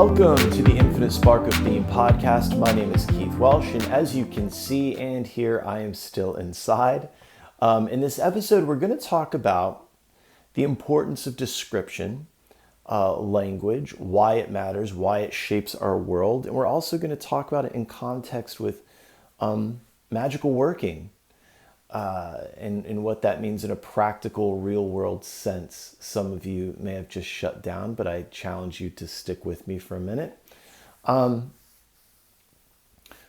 Welcome to the Infinite Spark of Being podcast. My name is Keith Welsh, and as you can see and hear, I am still inside. In this episode, we're going to talk about the importance of description, language, why it matters, why it shapes our world, and we're also going to talk about it in context with magical working. And what that means in a practical, real-world sense. Some of you may have just shut down, but I challenge you to stick with me for a minute.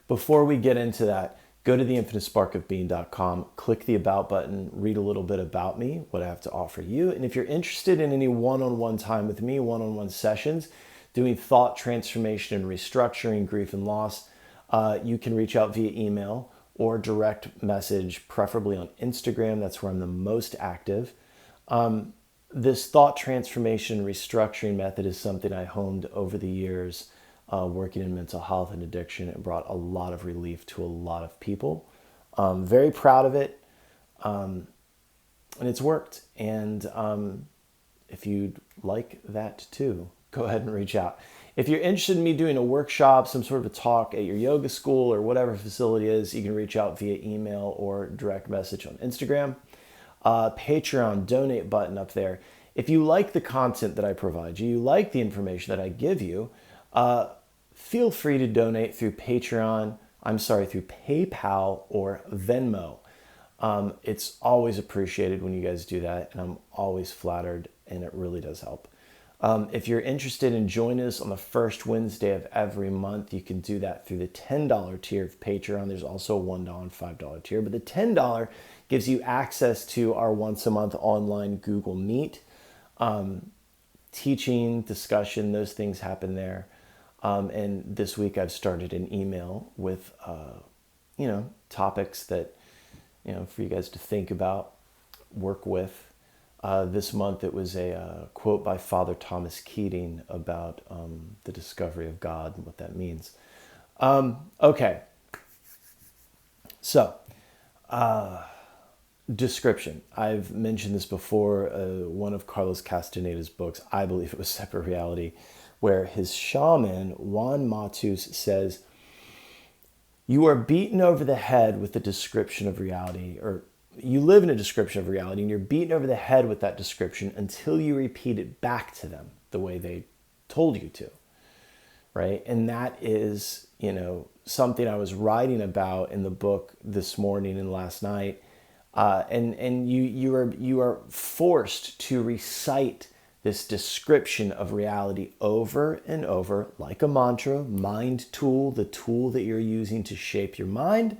Before we get into that, go to theinfinitesparkofbeing.com, click the About button, read a little bit about me, what I have to offer you. And if you're interested in any one-on-one time with me, one-on-one sessions, doing thought transformation and restructuring, grief and loss, you can reach out via email or direct message, preferably on Instagram. That's where I'm the most active. This thought transformation restructuring method is something I honed over the years working in mental health and addiction. It brought a lot of relief to a lot of people. Very proud of it. And it's worked. And if you'd like that too, go ahead and reach out. If you're interested in me doing a workshop, some sort of a talk at your yoga school or whatever facility is, you can reach out via email or direct message on Instagram. Patreon donate button up there. If you like the content that I provide you, like the information that I give you, feel free to donate through through PayPal or Venmo. It's always appreciated when you guys do that, and I'm always flattered, and it really does help. If you're interested in joining us on the first Wednesday of every month, you can do that through the $10 tier of Patreon. There's also a $1 and $5 tier, but the $10 gives you access to our once a month online Google Meet. Teaching, discussion, those things happen there. And this week I've started an email with, topics that, for you guys to think about, work with. This month it was a quote by Father Thomas Keating about the discovery of God and what that means. Okay. So, description. I've mentioned this before. One of Carlos Castaneda's books, I believe it was Separate Reality, where his shaman, Juan Matus, says, "You are beaten over the head with the description of reality," or you live in a description of reality and you're beaten over the head with that description until you repeat it back to them the way they told you to, right? And that is, something I was writing about in the book this morning and last night. And you are forced to recite this description of reality over and over like a mantra, mind tool, the tool that you're using to shape your mind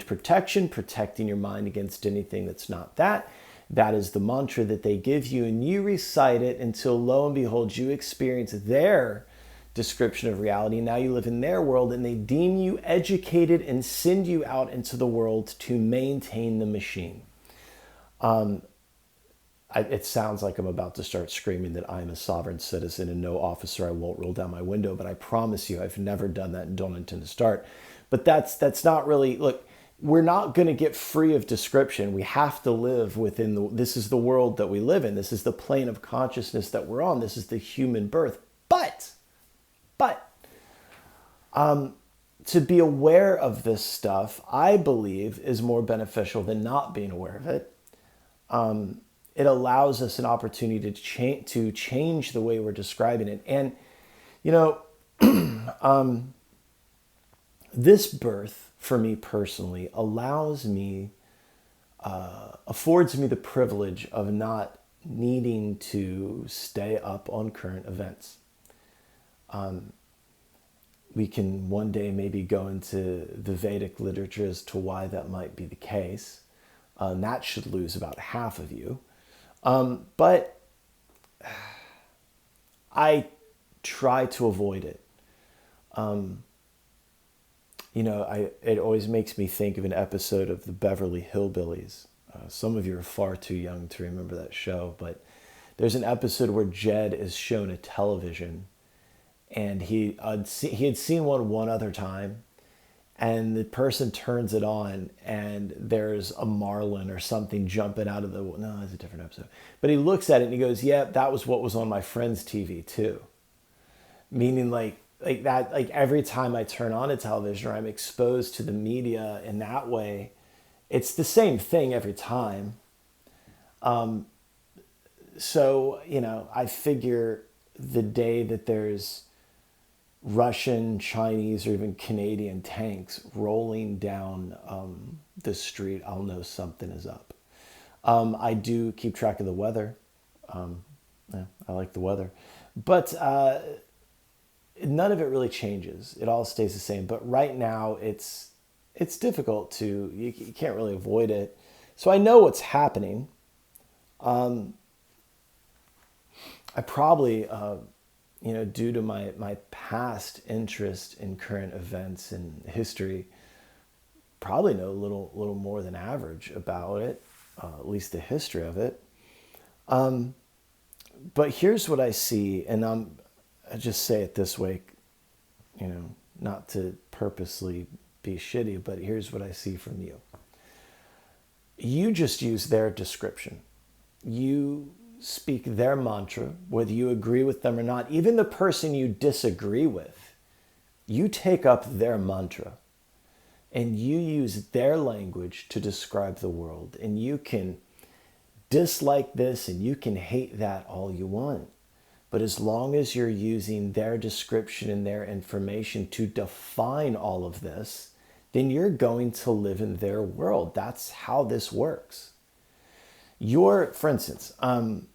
protection, protecting your mind against anything that's not that. That is the mantra that they give you, and you recite it until lo and behold, you experience their description of reality. Now you live in their world, and they deem you educated and send you out into the world to maintain the machine. It sounds like I'm about to start screaming that I'm a sovereign citizen and no officer I won't roll down my window, but I promise you I've never done that and don't intend to start. But that's not really, look, we're not going to get free of description. We have to live within this is the world that we live in. This is the plane of consciousness that we're on. This is the human birth. But, to be aware of this stuff, I believe, is more beneficial than not being aware of it. It allows us an opportunity to change the way we're describing it. And, this birth, for me personally, affords me the privilege of not needing to stay up on current events. We can one day maybe go into the Vedic literature as to why that might be the case. And that should lose about half of you. But I try to avoid it. It always makes me think of an episode of the Beverly Hillbillies. Some of you are far too young to remember that show, but there's an episode where Jed is shown a television, and he had seen one other time, and the person turns it on, and there's a marlin or something jumping out of no, it's a different episode. But he looks at it and he goes, "Yeah, that was what was on my friend's TV too." Meaning like that, like every time I turn on a television or I'm exposed to the media in that way, it's the same thing every time. So, I figure the day that there's Russian, Chinese, or even Canadian tanks rolling down the street, I'll know something is up. I do keep track of the weather. Yeah, I like the weather. But none of it really changes. It all stays the same. But right now, it's difficult to, you can't really avoid it. So I know what's happening. I probably, due to my past interest in current events and history, probably know a little more than average about it, at least the history of it. But here's what I see, and I just say it this way, not to purposely be shitty, but here's what I see from you. You just use their description. You speak their mantra, whether you agree with them or not. Even the person you disagree with, you take up their mantra and you use their language to describe the world. And you can dislike this and you can hate that all you want. But as long as you're using their description and their information to define all of this, then you're going to live in their world. That's how this works. For instance, I'm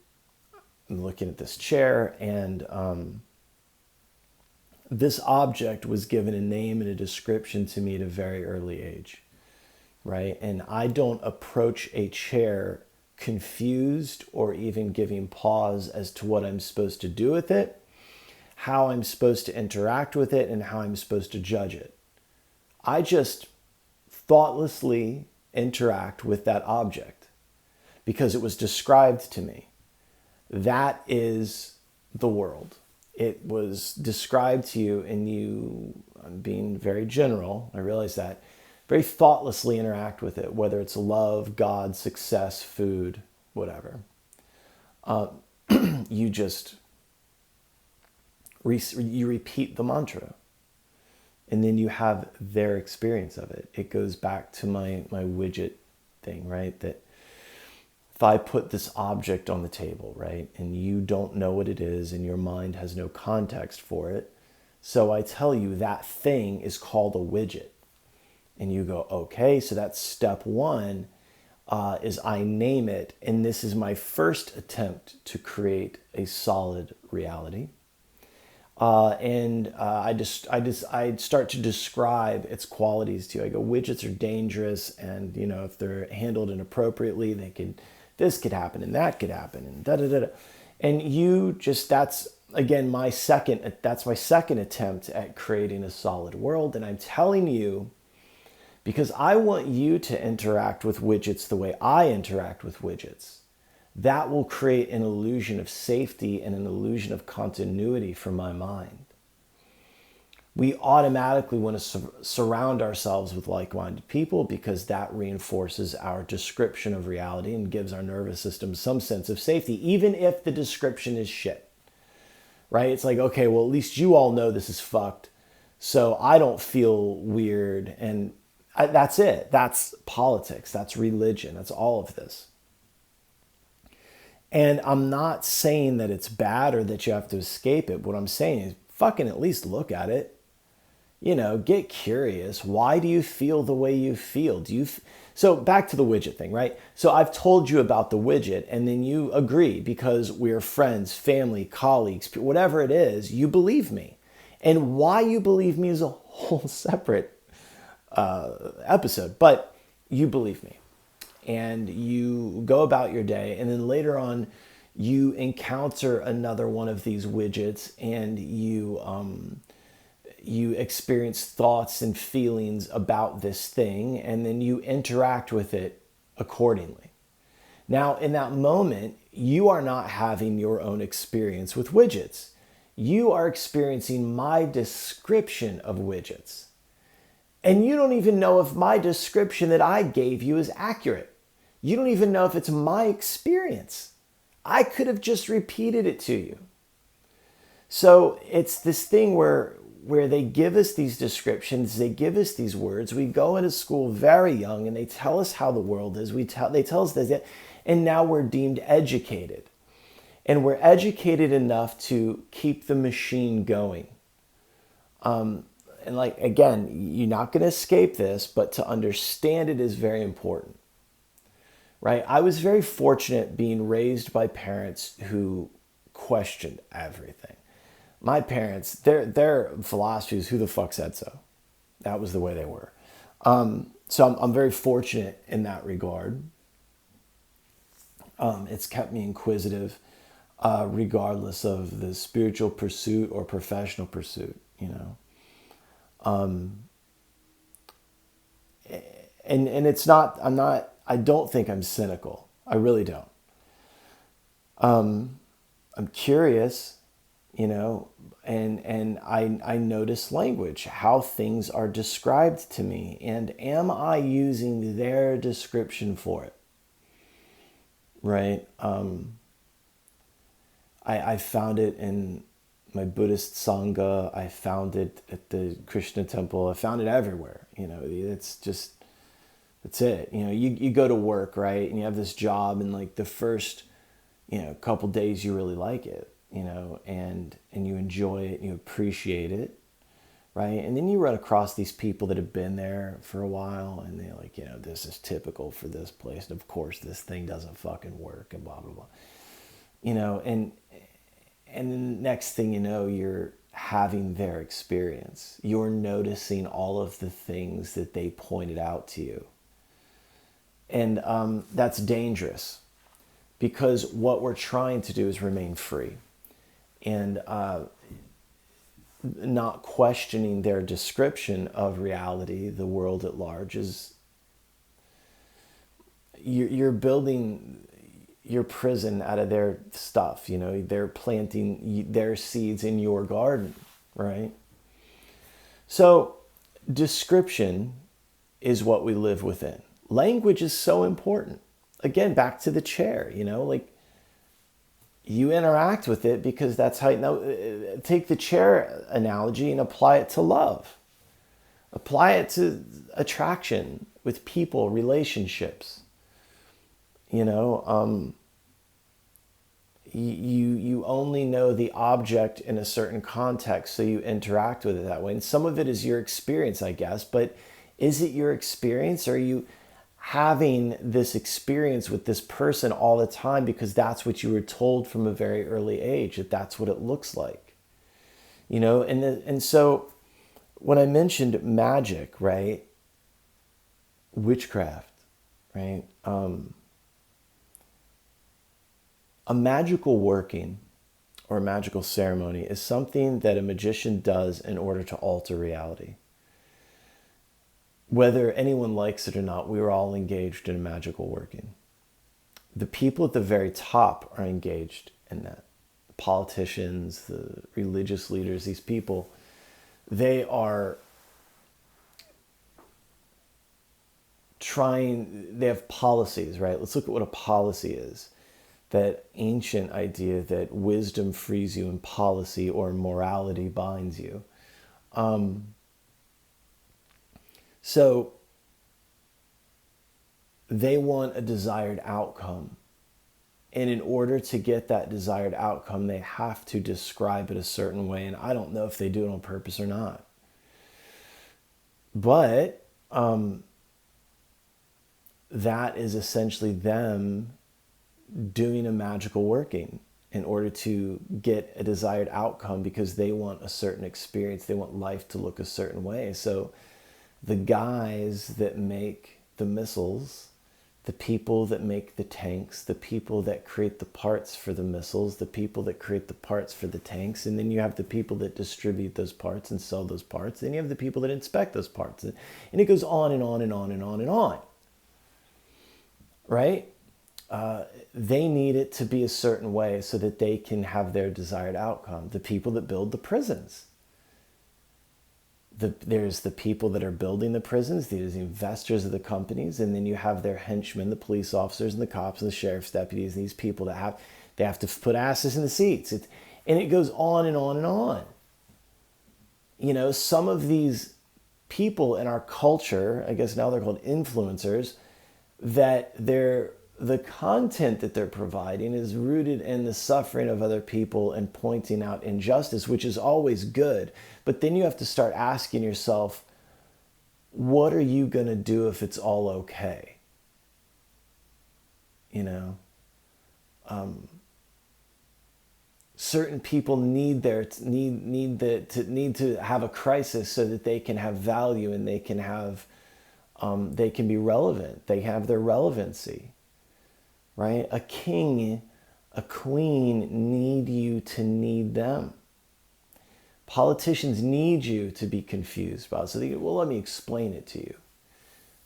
looking at this chair, and this object was given a name and a description to me at a very early age, right? And I don't approach a chair confused or even giving pause as to what I'm supposed to do with it, how I'm supposed to interact with it, and how I'm supposed to judge it. I just thoughtlessly interact with that object because it was described to me. That is the world. It was described to you, and you, I'm being very general, I realize that, very thoughtlessly interact with it, whether it's love, God, success, food, whatever. You just, you repeat the mantra, and then you have their experience of it. It goes back to my widget thing, right? That if I put this object on the table, right, and you don't know what it is and your mind has no context for it, so I tell you that thing is called a widget. And you go, okay, so that's step one, is I name it, and this is my first attempt to create a solid reality. I start to describe its qualities to you. I go, widgets are dangerous, and if they're handled inappropriately, this could happen and that could happen and da da da da. And that's again my second attempt at creating a solid world. And I'm telling you, because I want you to interact with widgets the way I interact with widgets. That will create an illusion of safety and an illusion of continuity for my mind. We automatically want to surround ourselves with like-minded people because that reinforces our description of reality and gives our nervous system some sense of safety, even if the description is shit, right? It's like, okay, well, at least you all know this is fucked, so I don't feel weird, and that's it. That's politics. That's religion. That's all of this. And I'm not saying that it's bad or that you have to escape it. What I'm saying is fucking at least look at it. Get curious. Why do you feel the way you feel? So back to the widget thing, right? So I've told you about the widget, and then you agree because we're friends, family, colleagues, whatever it is, you believe me. And why you believe me is a whole separate episode, but you believe me. And you go about your day, and then later on, you encounter another one of these widgets, and you experience thoughts and feelings about this thing, and then you interact with it accordingly. Now, in that moment, you are not having your own experience with widgets. You are experiencing my description of widgets. And you don't even know if my description that I gave you is accurate. You don't even know if it's my experience. I could have just repeated it to you. So it's this thing where they give us these descriptions, they give us these words. We go into school very young and they tell us how the world is. They tell us that, and now we're deemed educated. And we're educated enough to keep the machine going. And like, again, you're not going to escape this, but to understand it is very important, right? I was very fortunate being raised by parents who questioned everything. My parents, their philosophy is who the fuck said so? That was the way they were. So I'm very fortunate in that regard. It's kept me inquisitive, regardless of the spiritual pursuit or professional pursuit, you know. And it's not, I don't think I'm cynical. I really don't. I'm curious, you know, and I notice language, how things are described to me, and am I using their description for it? Right? I found it in my Buddhist Sangha. I found it at the Krishna temple. I found it everywhere. You know, it's just, that's it. You know, you go to work, right? And you have this job, and like the first, you know, couple days you really like it, you know, and you enjoy it, and you appreciate it, right? And then you run across these people that have been there for a while, and they're like, you know, this is typical for this place. And of course, this thing doesn't fucking work, and blah, blah, blah. You know, and the next thing you know, you're having their experience. You're noticing all of the things that they pointed out to you. And that's dangerous, because what we're trying to do is remain free. And not questioning their description of reality, the world at large, is you're building your prison out of their stuff. You know, they're planting their seeds in your garden, right? So description is what we live within. Language is so important. Again, back to the chair, you know, like you interact with it because that's how, you know, take the chair analogy and apply it to love. Apply it to attraction with people, relationships. You know, you only know the object in a certain context, so you interact with it that way. And some of it is your experience, I guess, but is it your experience? Or are you having this experience with this person all the time because that's what you were told from a very early age, that that's what it looks like? You know, and so when I mentioned magic, right, witchcraft, right, a magical working or a magical ceremony is something that a magician does in order to alter reality. Whether anyone likes it or not, we are all engaged in a magical working. The people at the very top are engaged in that. The politicians, the religious leaders, these people, they are they have policies, right? Let's look at what a policy is. That ancient idea that wisdom frees you and policy or morality binds you. So they want a desired outcome. And in order to get that desired outcome, they have to describe it a certain way. And I don't know if they do it on purpose or not. But that is essentially them doing a magical working in order to get a desired outcome, because they want a certain experience. They want life to look a certain way. So the guys that make the missiles, the people that make the tanks, the people that create the parts for the missiles, the people that create the parts for the tanks, and then you have the people that distribute those parts and sell those parts, and you have the people that inspect those parts. And it goes on and on and on and on and on. Right? They need it to be a certain way so that they can have their desired outcome. The people that build the prisons. There's the people that are building the prisons, there's the investors of the companies, and then you have their henchmen, the police officers and the cops and the sheriff's deputies, and these people that they have to put asses in the seats. And it goes on and on and on. You know, some of these people in our culture, I guess now they're called influencers, that the content that they're providing is rooted in the suffering of other people and pointing out injustice, which is always good. But then you have to start asking yourself, what are you going to do if it's all okay? You know, certain people need to have a crisis so that they can have value and they can have they can be relevant. They have their relevancy, right? A king, a queen need you to need them. Politicians need you to be confused about it. So they go, well, let me explain it to you.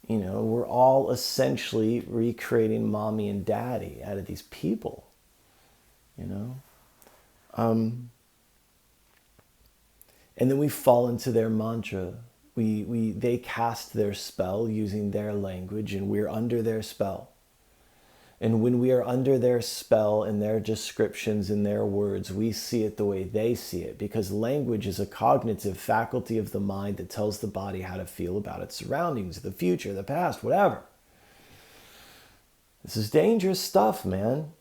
You know, we're all essentially recreating mommy and daddy out of these people, you know? And then we fall into their mantra. They cast their spell using their language, and we're under their spell. And when we are under their spell and their descriptions and their words, we see it the way they see it, because language is a cognitive faculty of the mind that tells the body how to feel about its surroundings, the future, the past, whatever. This is dangerous stuff, man.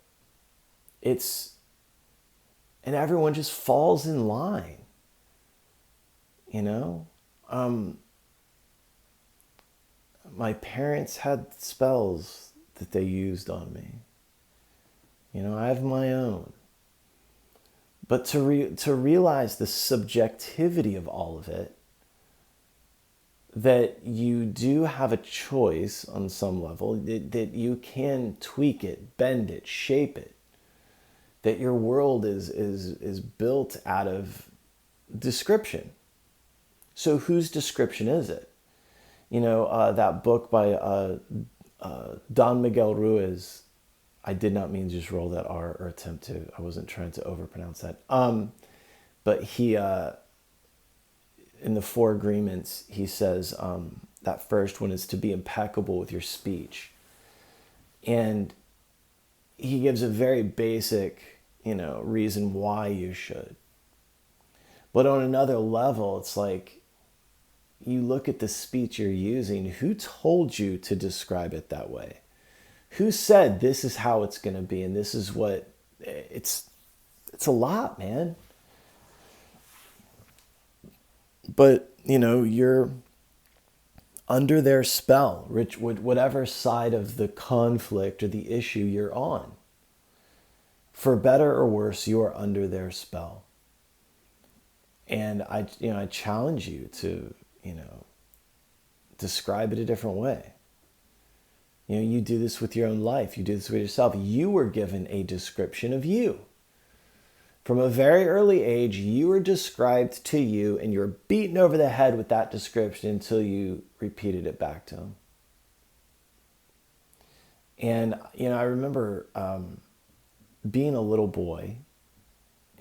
And everyone just falls in line, you know? My parents had spells that they used on me. You know, I have my own. But to realize the subjectivity of all of it, that you do have a choice on some level, that you can tweak it, bend it, shape it, that your world is built out of description. So whose description is it? You know, that book by Don Miguel Ruiz, I did not mean to just roll that R or attempt to. I wasn't trying to overpronounce that. But he, in the Four Agreements, he says that first one is to be impeccable with your speech. And he gives a very basic, you know, reason why you should. But on another level, it's like, you look at the speech you're using, who told you to describe it that way? Who said this is how it's going to be and this is what it's a lot, man. But, you know, you're under their spell, whatever side of the conflict or the issue you're on. For better or worse, you are under their spell. And I challenge you to, you know, describe it a different way. You know, you do this with your own life. You do this with yourself. You were given a description of you. From a very early age, you were described to you, and you were beaten over the head with that description until you repeated it back to them. And, you know, I remember being a little boy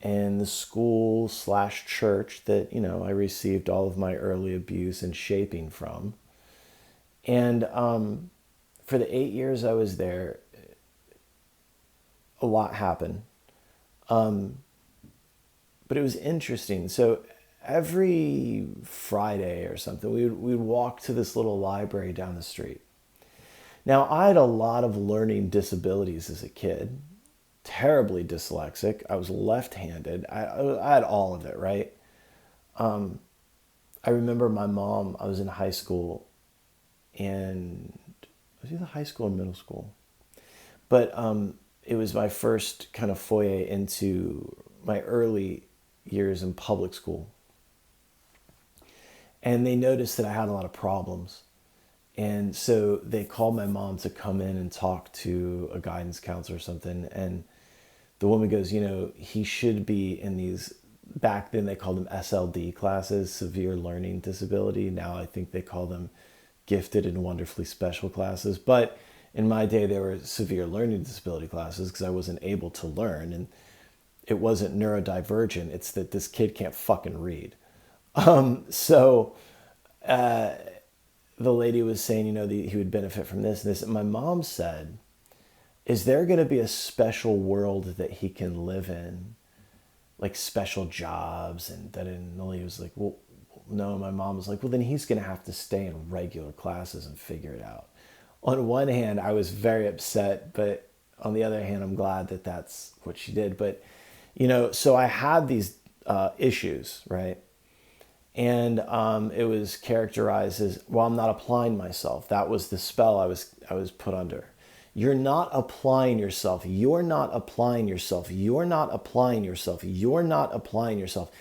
and the school/church that, you know, I received all of my early abuse and shaping from. And for the 8 years I was there, a lot happened. But it was interesting. So every Friday or something, we'd walk to this little library down the street. Now, I had a lot of learning disabilities as a kid. Terribly dyslexic. I was left-handed. I had all of it, right? I remember my mom, I was in high school, and was either high school or middle school. But it was my first kind of foray into my early years in public school. And they noticed that I had a lot of problems. And so they called my mom to come in and talk to a guidance counselor or something. And the woman goes, you know, he should be in these, back then they called them SLD classes, severe learning disability. Now I think they call them gifted and wonderfully special classes. But in my day, they were severe learning disability classes because I wasn't able to learn. And it wasn't neurodivergent. It's that this kid can't fucking read. So the lady was saying, you know, he would benefit from this and this. And my mom said, is there going to be a special world that he can live in? like special jobs, and then Lily was like, well, no. My mom was like, well, then he's going to have to stay in regular classes and figure it out. On one hand, I was very upset, but on the other hand, I'm glad that that's what she did. But, so I had these issues, right? And it was characterized as, well, I'm not applying myself. That was the spell I was put under. You're not applying yourself. You're not applying yourself. You're not applying yourself. You're not applying yourself.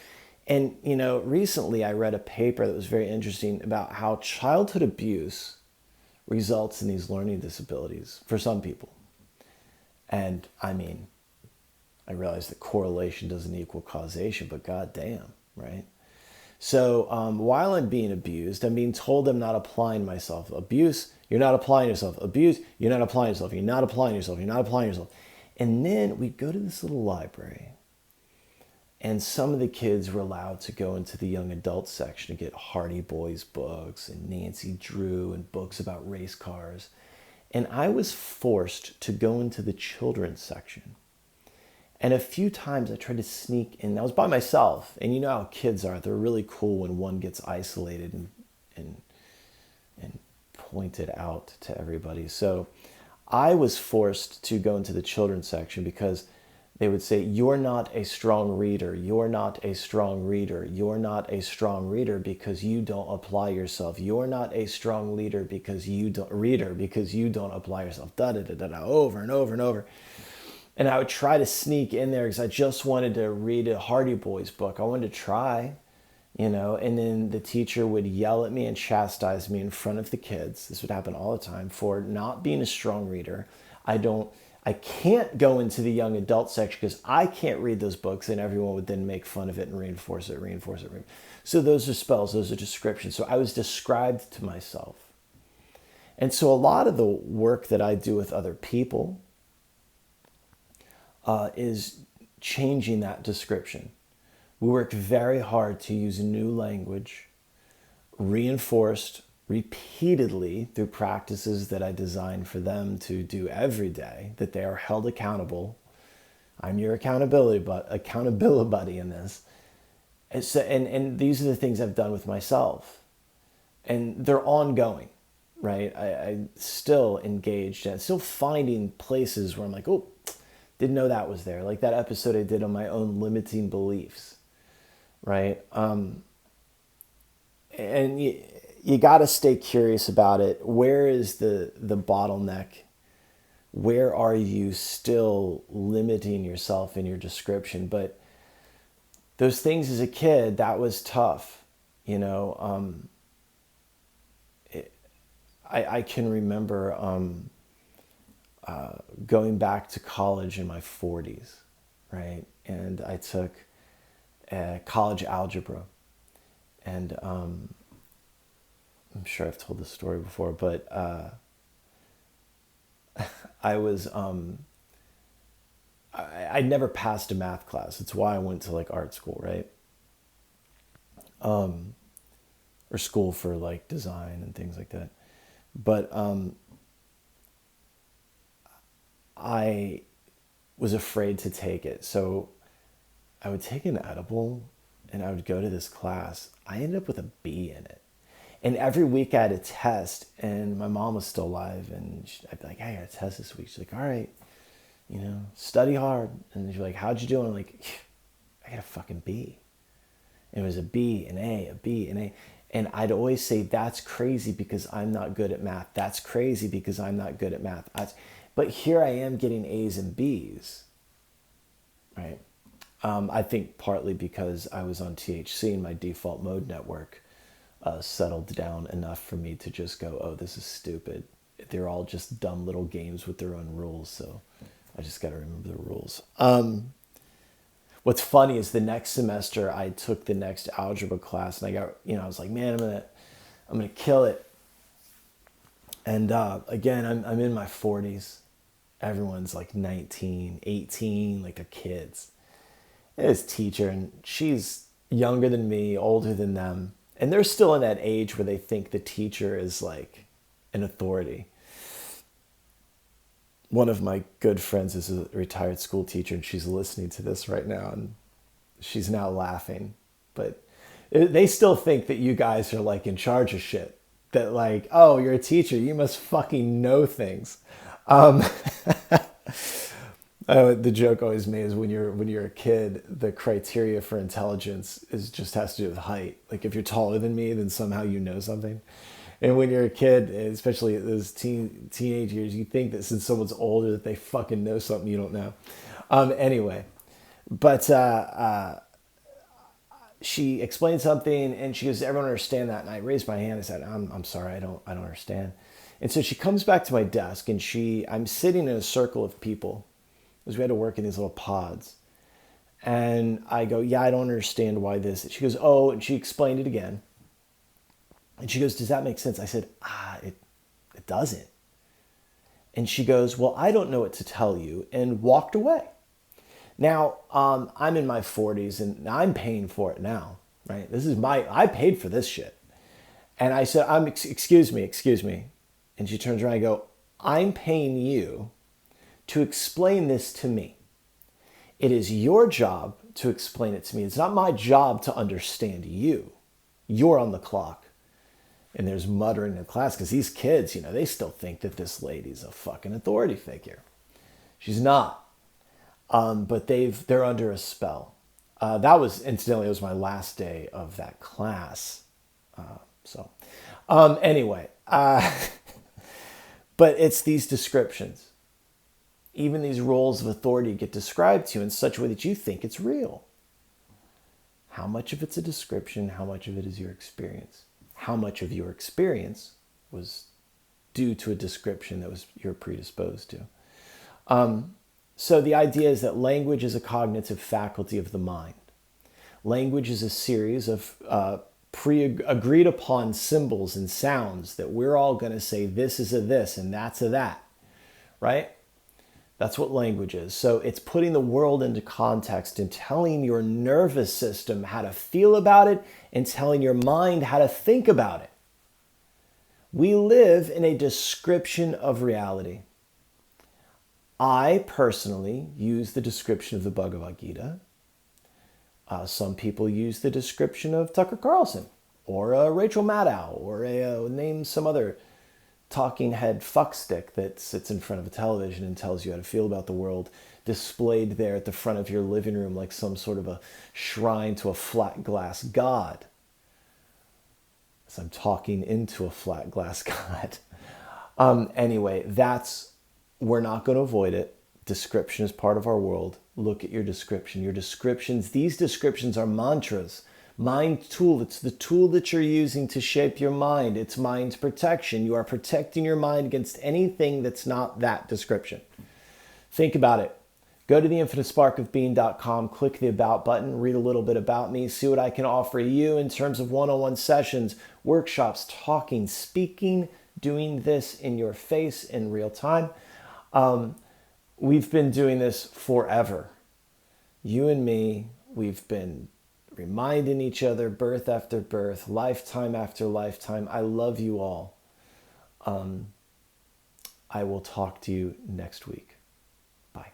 And, recently I read a paper that was very interesting about how childhood abuse results in these learning disabilities for some people. And I mean, I realize that correlation doesn't equal causation, but goddamn, right? So while I'm being abused, I'm being told I'm not applying myself. Abuse, you're not applying yourself. Abuse, you're not applying yourself. You're not applying yourself. You're not applying yourself. And then we go to this little library, and some of the kids were allowed to go into the young adult section to get Hardy Boys books and Nancy Drew and books about race cars. And I was forced to go into the children's section. And a few times I tried to sneak in. I was by myself. And you know how kids are. They're really cool when one gets isolated and pointed out to everybody. So I was forced to go into the children's section because they would say, you're not a strong reader. You're not a strong reader. You're not a strong reader because you don't apply yourself. You're not a strong leader because you don't apply yourself. Da da da da da, over and over and over. And I would try to sneak in there because I just wanted to read a Hardy Boys book. I wanted to try, and then the teacher would yell at me and chastise me in front of the kids. This would happen all the time for not being a strong reader. I can't go into the young adult section because I can't read those books, and everyone would then make fun of it and reinforce it. So those are spells, those are descriptions. So I was described to myself. And so a lot of the work that I do with other people is changing that description. We work very hard to use new language, reinforced repeatedly through practices that I design for them to do every day, that they are held accountable. I'm your accountability buddy in this. And these are the things I've done with myself. And they're ongoing, right? I still engaged and still finding places where I'm like, oh, didn't know that was there. Like that episode I did on my own limiting beliefs, right? And you got to stay curious about it. Where is the bottleneck? Where are you still limiting yourself in your description? But those things as a kid, that was tough. I can remember going back to college in my 40s, right? And I took college algebra. And I'm sure I've told this story before, but I was, I'd never passed a math class. It's why I went to like art school, right? Or school for like design and things like that. But I was afraid to take it. So I would take an edible and I would go to this class. I ended up with a B in it. And every week I had a test, and my mom was still alive, and I'd be like, hey, I got a test this week. She's like, all right, study hard. And she's like, how'd you do? And I'm like, I got a fucking B. And it was a B, an A, a B, an A. And I'd always say, that's crazy because I'm not good at math. That's crazy because I'm not good at math. But here I am getting A's and B's, right? I think partly because I was on THC and my default mode network settled down enough for me to just go, oh, this is stupid. They're all just dumb little games with their own rules, so I just got to remember the rules. What's funny is the next semester I took the next algebra class, and I got, I was like, man, I'm gonna kill it. And again, I'm in my 40s. Everyone's like 19, 18, like they're kids. And this teacher, and she's younger than me, older than them. And they're still in that age where they think the teacher is like an authority. One of my good friends is a retired school teacher, and she's listening to this right now. And She's now laughing, but they still think that you guys are like in charge of shit. That like, oh, you're a teacher, you must fucking know things. Um, the joke always made is when you're a kid, the criteria for intelligence is just has to do with height. Like if you're taller than me, then somehow you know something. And when you're a kid, especially at those teenage years, you think that since someone's older that they fucking know something you don't know. Anyway, but she explained something and she goes, everyone understand that? And I raised my hand and said, I'm sorry, I don't understand. And so she comes back to my desk and I'm sitting in a circle of people because we had to work in these little pods. And I go, yeah, I don't understand why this. She goes, oh, and she explained it again. And she goes, does that make sense? I said, it doesn't. And she goes, well, I don't know what to tell you, and walked away. Now, I'm in my 40s and I'm paying for it now, right? I paid for this shit. And I said, excuse me. And she turns around and I go, I'm paying you to explain this to me. It is your job to explain it to me. It's not my job to understand you. You're on the clock. And there's muttering in class because these kids, they still think that this lady's a fucking authority figure. She's not. But they're under a spell. That was, incidentally, it was my last day of that class. Anyway, but it's these descriptions. Even these roles of authority get described to you in such a way that you think it's real. How much of it's a description? How much of it is your experience? How much of your experience was due to a description that you're predisposed to? So the idea is that language is a cognitive faculty of the mind. Language is a series of pre-agreed upon symbols and sounds that we're all going to say this is a this and that's a that, right? That's what language is. So it's putting the world into context and telling your nervous system how to feel about it and telling your mind how to think about it. We live in a description of reality. I personally use the description of the Bhagavad Gita. Some people use the description of Tucker Carlson or Rachel Maddow or name some other talking head fuckstick that sits in front of a television and tells you how to feel about the world, displayed there at the front of your living room like some sort of a shrine to a flat glass god. So I'm talking into a flat glass god. Anyway, we're not going to avoid it. Description is part of our world. Look at your description. Your descriptions, these descriptions are mantras. Mind tool, it's the tool that you're using to shape your mind. It's mind protection. You are protecting your mind against anything that's not that description. Think about it. Go to theinfinitesparkofbeing.com, click the About button, read a little bit about me, see what I can offer you in terms of one-on-one sessions, workshops, talking, speaking, doing this in your face in real time. We've been doing this forever. You and me, we've been reminding each other birth after birth, lifetime after lifetime. I love you all. I will talk to you next week. Bye.